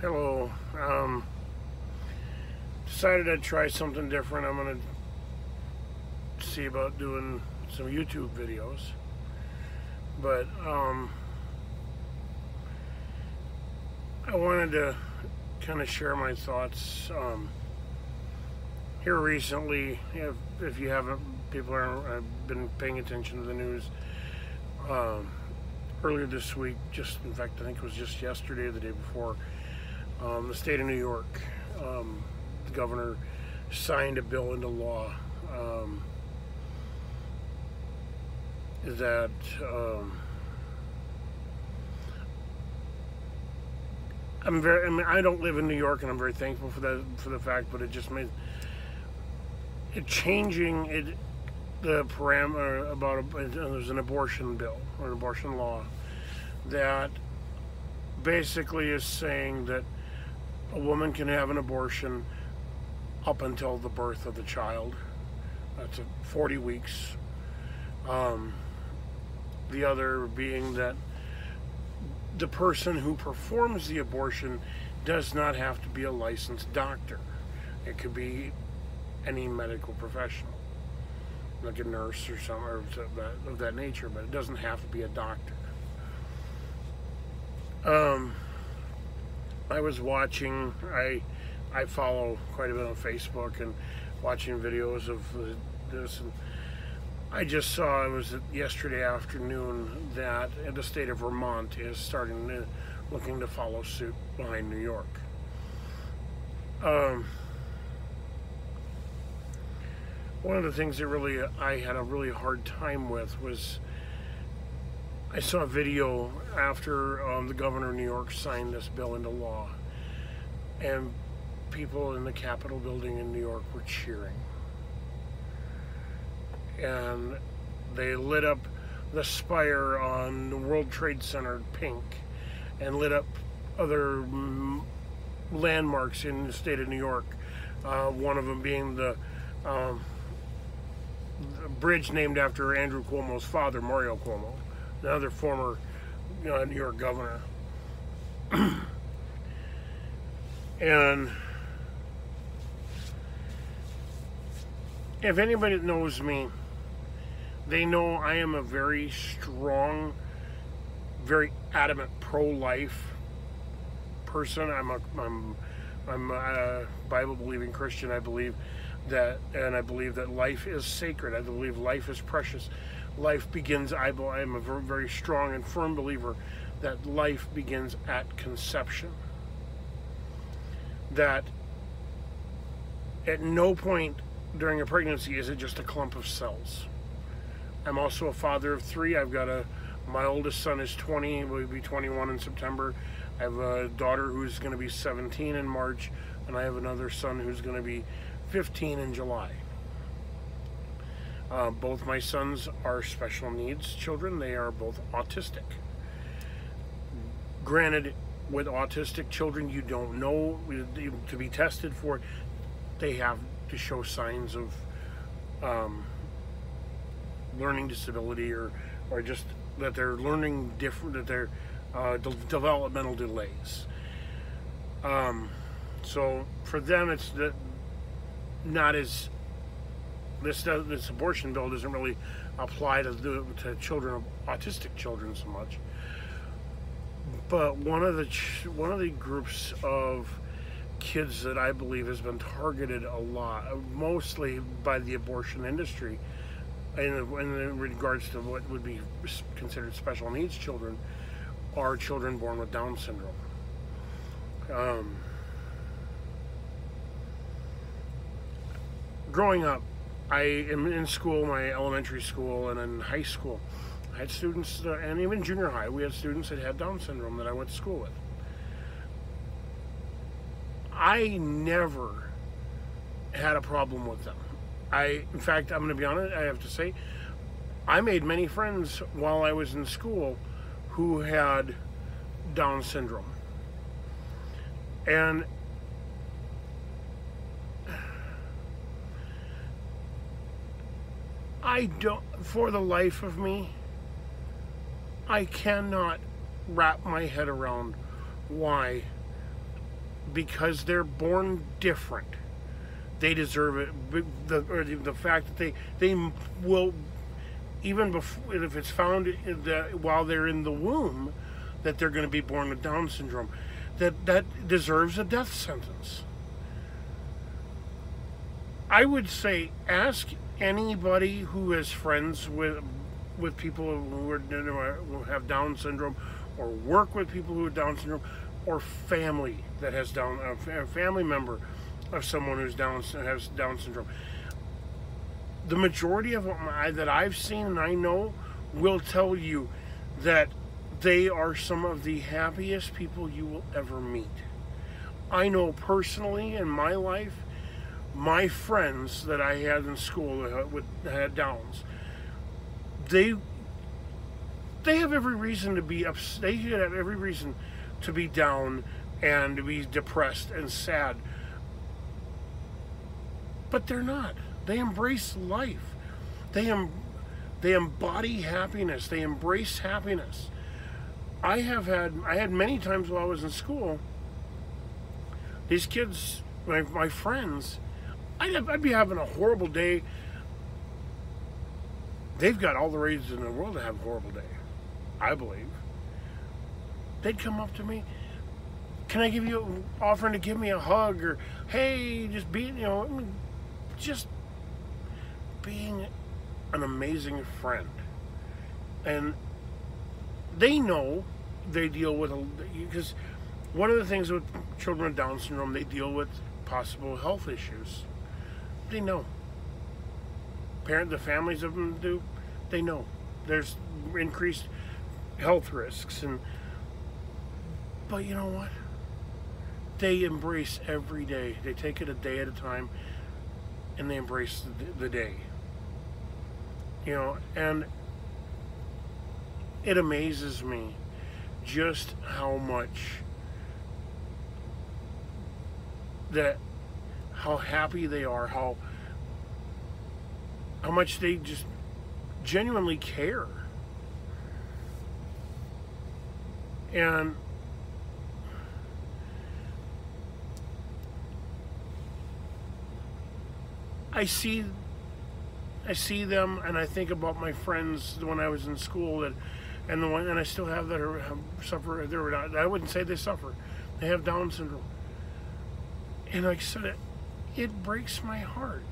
Hello. Decided I'd try something different. I'm going to see about doing some YouTube videos. But I wanted to kind of share my thoughts here recently. If you haven't, people have been paying attention to the news. Earlier this week, in fact, I think it was just yesterday or the day before, the state of New York, the governor signed a bill into law that I don't live in New York, and I'm very thankful for the fact, but it just made it changing it. The parameter about there's an abortion bill or an abortion law that basically is saying that a woman can have an abortion up until the birth of the child. That's 40 weeks. The other being that the person who performs the abortion does not have to be a licensed doctor. It could be any medical professional, like a nurse or something of that nature, but it doesn't have to be a doctor. I was watching, I follow quite a bit on Facebook and watching videos of this, and I just saw, it was yesterday afternoon, that the state of Vermont is looking to follow suit behind New York. One of the things that I had a really hard time with was I saw a video after the governor of New York signed this bill into law, and people in the Capitol building in New York were cheering. And they lit up the spire on the World Trade Center pink and lit up other landmarks in the state of New York. One of them being the bridge named after Andrew Cuomo's father, Mario Cuomo, another former New York governor. And if anybody knows me, they know I am a very strong, very adamant pro-life person. I'm a Bible-believing Christian. I believe that life is sacred. I believe life is precious. Life begins, I am a very, very strong and firm believer that life begins at conception. That at no point during a pregnancy is it just a clump of cells. I'm also a father of 3. My oldest son is 20, will be 21 in September. I have a daughter who's going to be 17 in March, and I have another son who's going to be 15 in July. Both my sons are special needs children. They are both autistic. Granted, with autistic children, you don't know, to be tested for it, they have to show signs of learning disability or just that they're learning different, that they're developmental delays. So for them, it's not as this abortion bill doesn't really apply to children, autistic children, so much. But one of the groups of kids that I believe has been targeted a lot, mostly by the abortion industry, in regards to what would be considered special needs children, are children born with Down syndrome. Growing up, I am in school, my elementary school and in high school, I had students, and even junior high, we had students that had Down syndrome that I went to school with. I never had a problem with them. In fact, I'm going to be honest, I have to say, I made many friends while I was in school who had Down syndrome. And for the life of me, I cannot wrap my head around why because they're born different. They deserve it. The fact that they will, even before, if it's found that while they're in the womb, that they're going to be born with Down syndrome, that deserves a death sentence. I would say ask anybody who has friends with people who have Down syndrome, or work with people who have Down syndrome, or family that has a family member of someone has Down syndrome. The majority of them that I've seen and I know will tell you that they are some of the happiest people you will ever meet. I know personally in my life, my friends that I had in school that had Downs, they have every reason to be upset. They have every reason to be down and to be depressed and sad. But they're not. They embrace life. They embody happiness. They embrace happiness. I had many times while I was in school, these kids, my friends, I'd be having a horrible day. They've got all the reasons in the world to have a horrible day, I believe. They'd come up to me, can I give you, offering to give me a hug, or hey, just being an amazing friend. And they know they deal with, because one of the things with children with Down syndrome, they deal with possible health issues. They know. The families of them do. They know. There's increased health risks, but you know what? They embrace every day. They take it a day at a time, and they embrace the day. And it amazes me just how happy they are, how much they just genuinely care. And I see them, and I think about my friends when I was in school, and I still have that suffer. I wouldn't say they suffer. They have Down syndrome. And like I said, it breaks my heart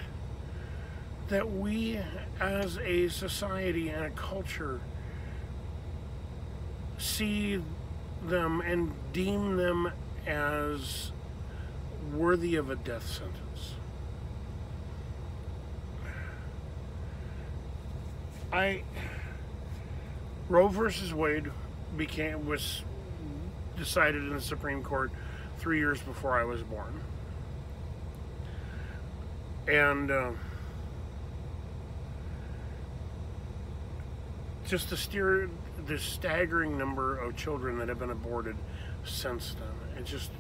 that we as a society and a culture see them and deem them as worthy of a death sentence. Roe versus Wade was decided in the Supreme Court 3 years before I was born. And just the staggering number of children that have been aborted since then. It just,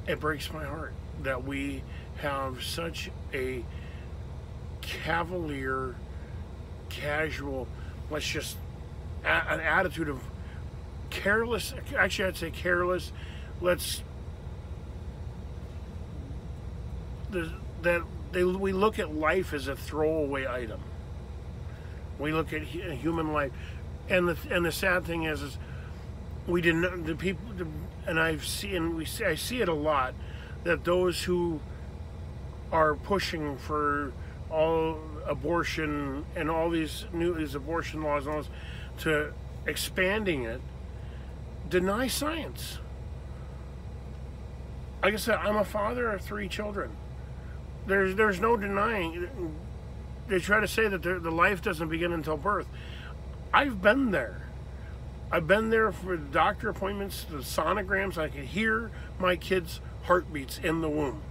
it breaks my heart that we have such a cavalier, casual, an attitude of careless. Actually, I'd say careless. We look at life as a throwaway item. We look at human life, and the sad thing is we didn't. The people, and I see it a lot, that those who are pushing for all abortion and all these abortion laws and all this, to expanding it, deny science. Like I said, I'm a father of 3 children. There's no denying. They try to say that the life doesn't begin until birth. I've been there. I've been there for doctor appointments, the sonograms. I could hear my kids' heartbeats in the womb.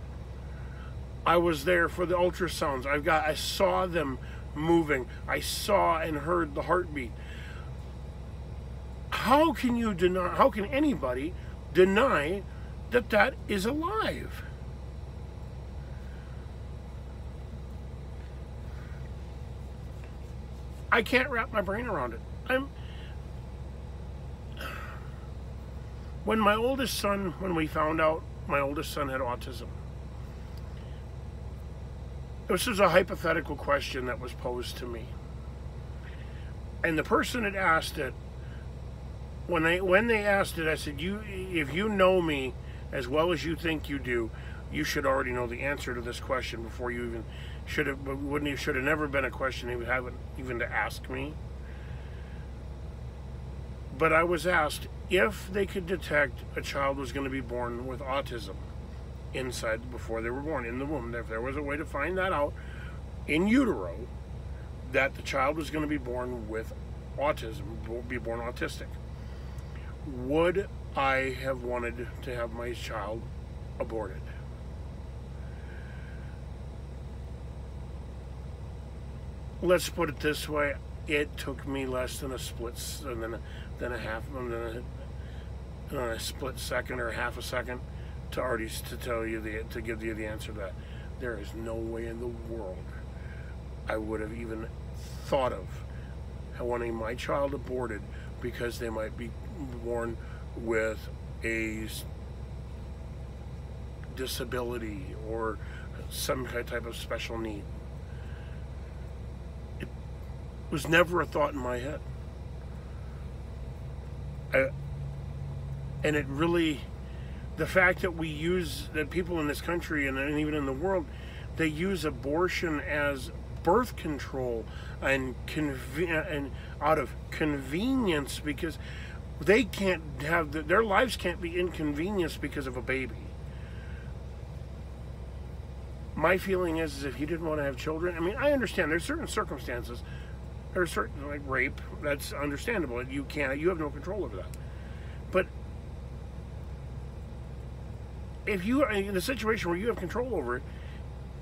I was there for the ultrasounds. I saw them moving. I saw and heard the heartbeat. How can anybody deny that is alive? I can't wrap my brain around it. When we found out my oldest son had autism, this was a hypothetical question that was posed to me. And the person that asked it, when they asked it, I said, if you know me as well as you think you do, you should already know the answer to this question before you even should have never been a question you haven't even to ask me. But I was asked if they could detect a child was going to be born with autism before they were born in the womb, if there was a way to find that out in utero, that the child was going to be born with autism, be born autistic, would I have wanted to have my child aborted? Let's put it this way: it took me less than a split second or half a second to give you the answer to that. There is no way in the world I would have even thought of wanting my child aborted because they might be born with a disability or some type of special need. It was never a thought in my head. And it really, the fact that people in this country and even in the world, they use abortion as birth control and out of convenience, because they can't have their lives can't be inconvenienced because of a baby. My feeling is if you didn't want to have children, I mean, I understand there's certain circumstances, there's certain, like rape, that's understandable. You have no control over that. But if you are in a situation where you have control over it,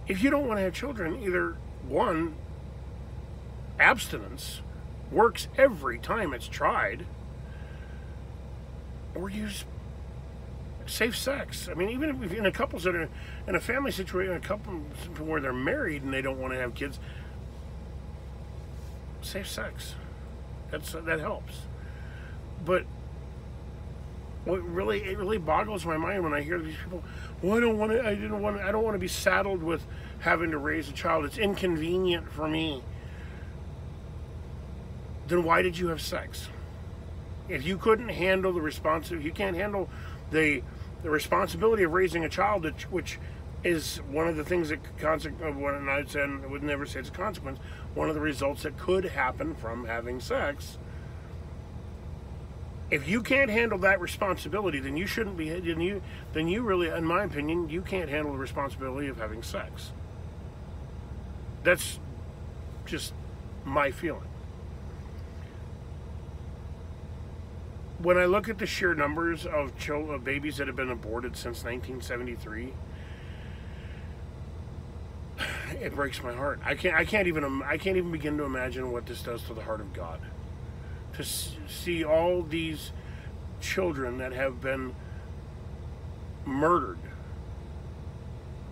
if you don't want to have children, either one, abstinence works every time it's tried, or use safe sex. I mean, even if in a couples that are in a family situation, a couple where they're married and they don't want to have kids, safe sex, that helps. But it really boggles my mind when I hear these people, well, I don't want to be saddled with having to raise a child. It's inconvenient for me. Then why did you have sex? If you couldn't handle you can't handle the responsibility of raising a child, which is one of the things that I would never say it's a consequence, one of the results that could happen from having sex. If you can't handle that responsibility, then you shouldn't be. Then you really, in my opinion, you can't handle the responsibility of having sex. That's just my feeling. When I look at the sheer numbers of babies that have been aborted since 1973, it breaks my heart. I can't even begin to imagine what this does to the heart of God. To see all these children that have been murdered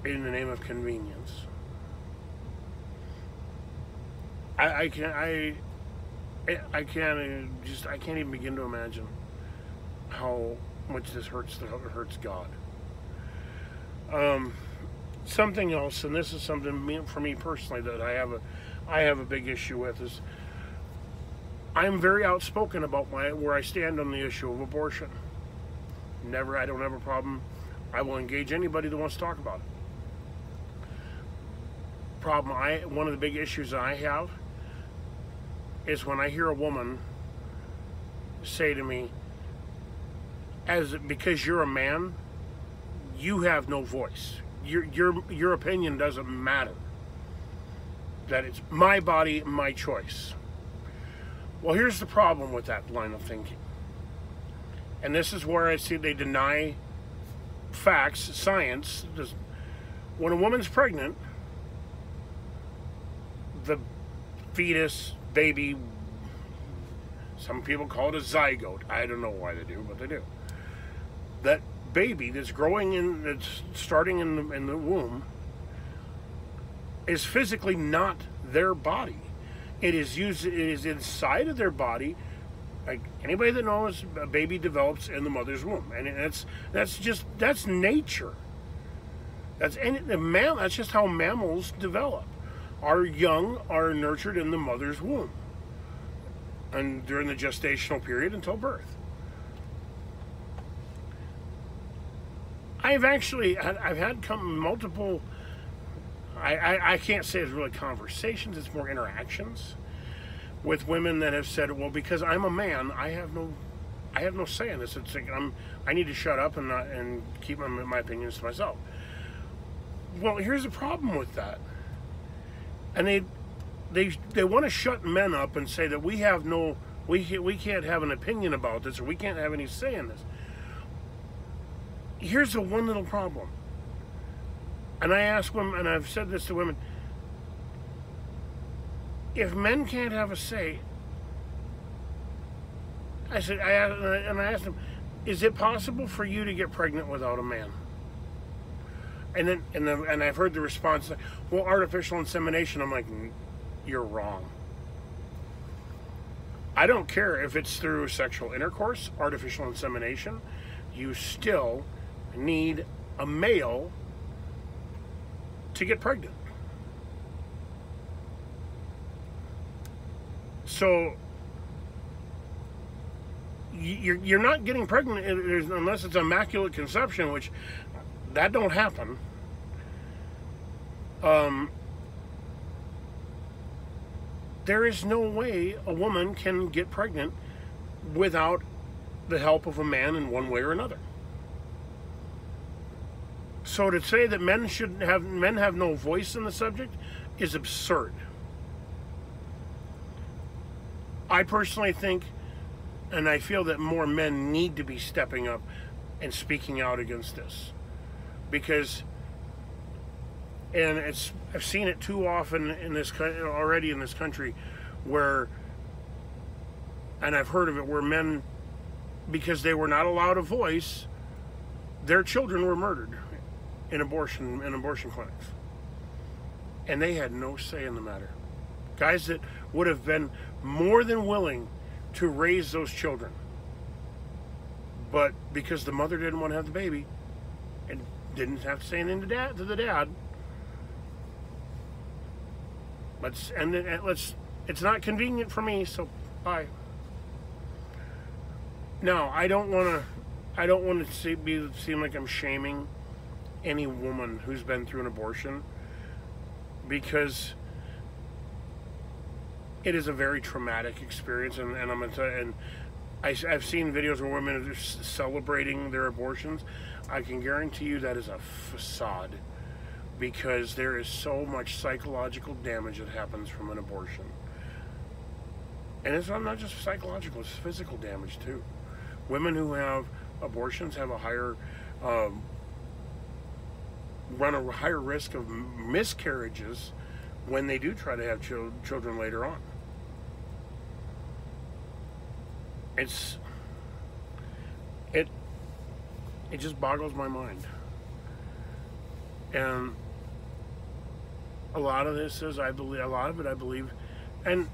in the name of convenience. I can't even begin to imagine how much this hurts God. Something else, and this is something for me personally that I have a big issue with, is I'm very outspoken about where I stand on the issue of abortion. I don't have a problem. I will engage anybody that wants to talk about it. One of the big issues I have is when I hear a woman say to me, because you're a man, you have no voice. Your opinion doesn't matter. That it's my body, my choice. Well, here's the problem with that line of thinking. And this is where I see they deny facts, science. When a woman's pregnant, the fetus, baby, some people call it a zygote. I don't know why they do, but they do. That baby that's starting in the womb is physically not their body. It is used. It is inside of their body. Like anybody that knows, a baby develops in the mother's womb, and that's nature. That's just how mammals develop. Our young are nurtured in the mother's womb, and during the gestational period until birth. I've had multiple. I can't say it's really conversations. It's more interactions with women that have said, "Well, because I'm a man, I have no say in this. It's like I need to shut up and keep my opinions to myself." Well, here's the problem with that, and they want to shut men up and say that we can't have an opinion about this, or we can't have any say in this. Here's the one little problem. And I ask women, and I've said this to women, if men can't have a say, I asked them, is it possible for you to get pregnant without a man? And I've heard the response, well, artificial insemination. I'm like, you're wrong. I don't care if it's through sexual intercourse, artificial insemination, you still need a male to get pregnant. So you're not getting pregnant unless it's immaculate conception, which that don't happen. There is no way a woman can get pregnant without the help of a man in one way or another. So to say that men have no voice in the subject is absurd. I personally think, and I feel that more men need to be stepping up and speaking out against this, because, and I've seen it too often already in this country, where, and I've heard of it, where men, because they were not allowed a voice, their children were murdered in abortion clinics, and they had no say in the matter. Guys that would have been more than willing to raise those children, but because the mother didn't want to have the baby and didn't have to say anything to the dad, it's not convenient for me, so bye. Now, I don't want to seem like I'm shaming any woman who's been through an abortion, because it is a very traumatic experience, and I'm gonna tell you, and I've seen videos where women are celebrating their abortions. I can guarantee you that is a facade, because there is so much psychological damage that happens from an abortion. And it's not just psychological, it's physical damage too. Women who have abortions have a higher run a higher risk of miscarriages when they do try to have children later on. It just boggles my mind. And a lot of this is, I believe, and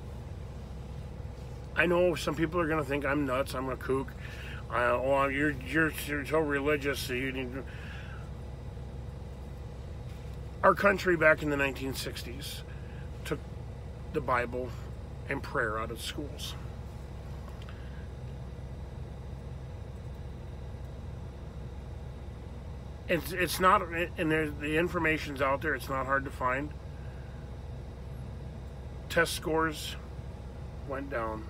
I know some people are going to think I'm nuts, I'm a kook. You're so religious, so you need to. Our country back in the 1960s took the Bible and prayer out of schools. It's not, and the information's out there, it's not hard to find. Test scores went down.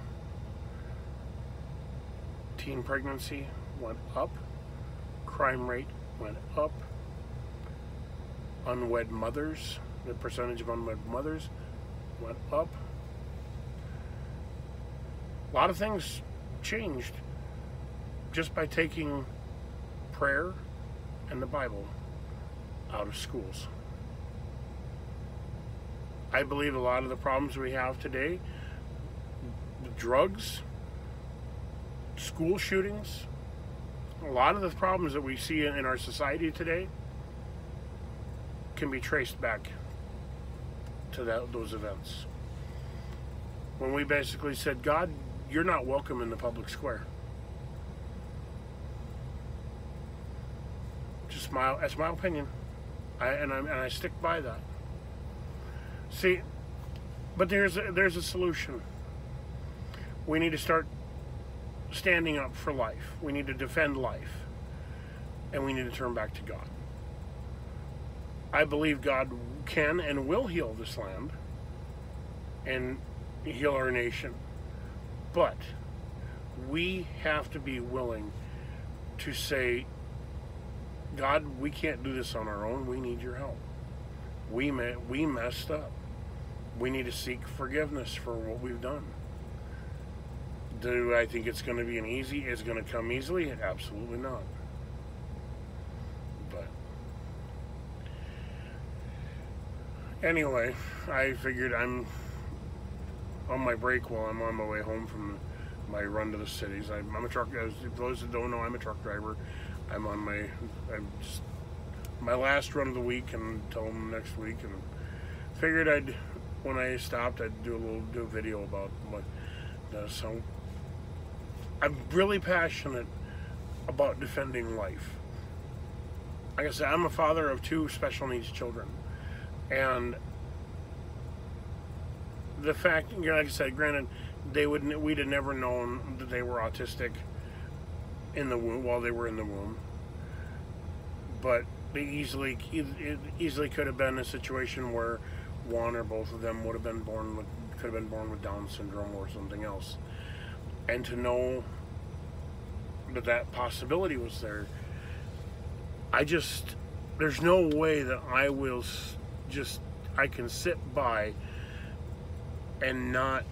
Teen pregnancy went up. Crime rate went up. Unwed mothers, the percentage of unwed mothers went up. A lot of things changed just by taking prayer and the Bible out of schools. I believe a lot of the problems we have today, drugs, school shootings, a lot of the problems that we see in our society today can be traced back to those events. when we basically said, God, you're not welcome in the public square. Just that's my opinion. And I stick by that. See, but there's a solution. We need to start standing up for life. We need to defend life. And we need to turn back to God. I believe God can and will heal this land and heal our nation. But we have to be willing to say, God, we can't do this on our own. We need your help. We messed up. We need to seek forgiveness for what we've done. Do I think it's going to be it's going to come easily? Absolutely not. But anyway, I figured I'm on my break while I'm on my way home from my run to the cities. I'm a truck. As those that don't know, I'm a truck driver. I'm my last run of the week until next week, and figured when I stopped, I'd do a video about what does. So I'm really passionate about defending life. Like I said, I'm a father of 2 special needs children, and the fact, like I said, granted, we'd have never known that they were autistic in the womb while they were in the womb, but they easily could have been a situation where one or both of them could have been born with Down syndrome or something else, and to know that possibility was there, there's no way that I can sit by and not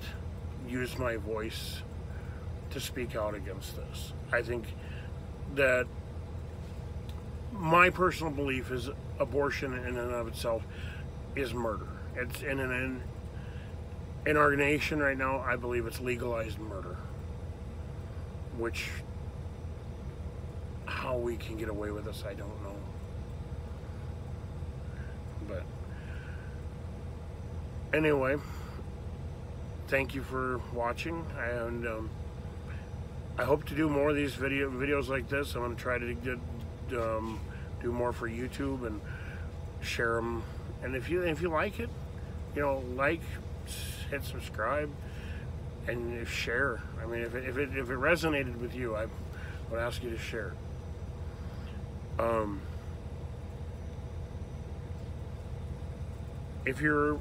use my voice to speak out against this. I think that my personal belief is abortion in and of itself is murder. It's in our nation right now, I believe it's legalized murder. Which, how we can get away with this, I don't know. But anyway, thank you for watching, and I hope to do more of these videos like this. I'm going to try to do more for YouTube and share them. And if you like it, hit subscribe and share. I mean, if it resonated with you, I would ask you to share. If you're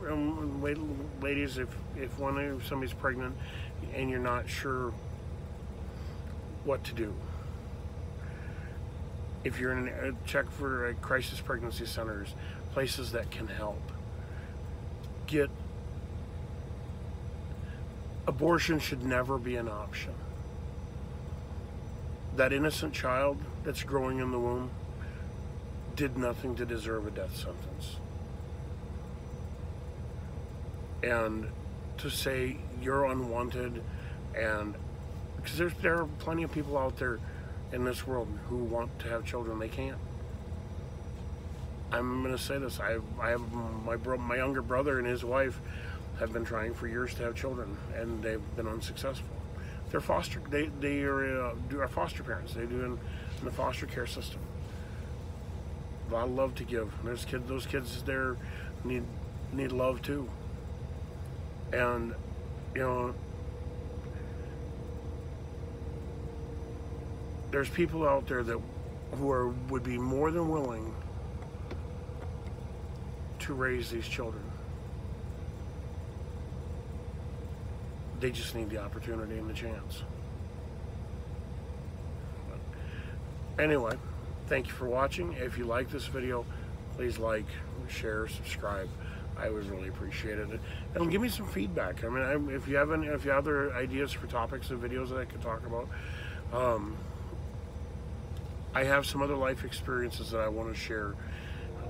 ladies, if somebody's pregnant and you're not sure what to do, if you're in check for crisis pregnancy centers, places that can help. Abortion should never be an option. That innocent child that's growing in the womb did nothing to deserve a death sentence. And to say you're unwanted, and because there are plenty of people out there in this world who want to have children, they can't. I'm going to say this. I have my younger brother and his wife have been trying for years to have children, and they've been unsuccessful. They are foster parents. They do in the foster care system. A lot of love to give. Those kids there need love too. And there's people out there who would be more than willing to raise these children. They just need the opportunity and the chance. But anyway, thank you for watching. If you like this video, please like, share, subscribe. I would really appreciate it. And give me some feedback. I mean, if you have other ideas for topics and videos that I could talk about, I have some other life experiences that I want to share,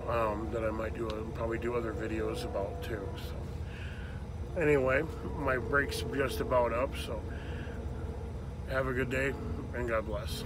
that I might probably do other videos about too. So anyway, my break's just about up, so have a good day and God bless.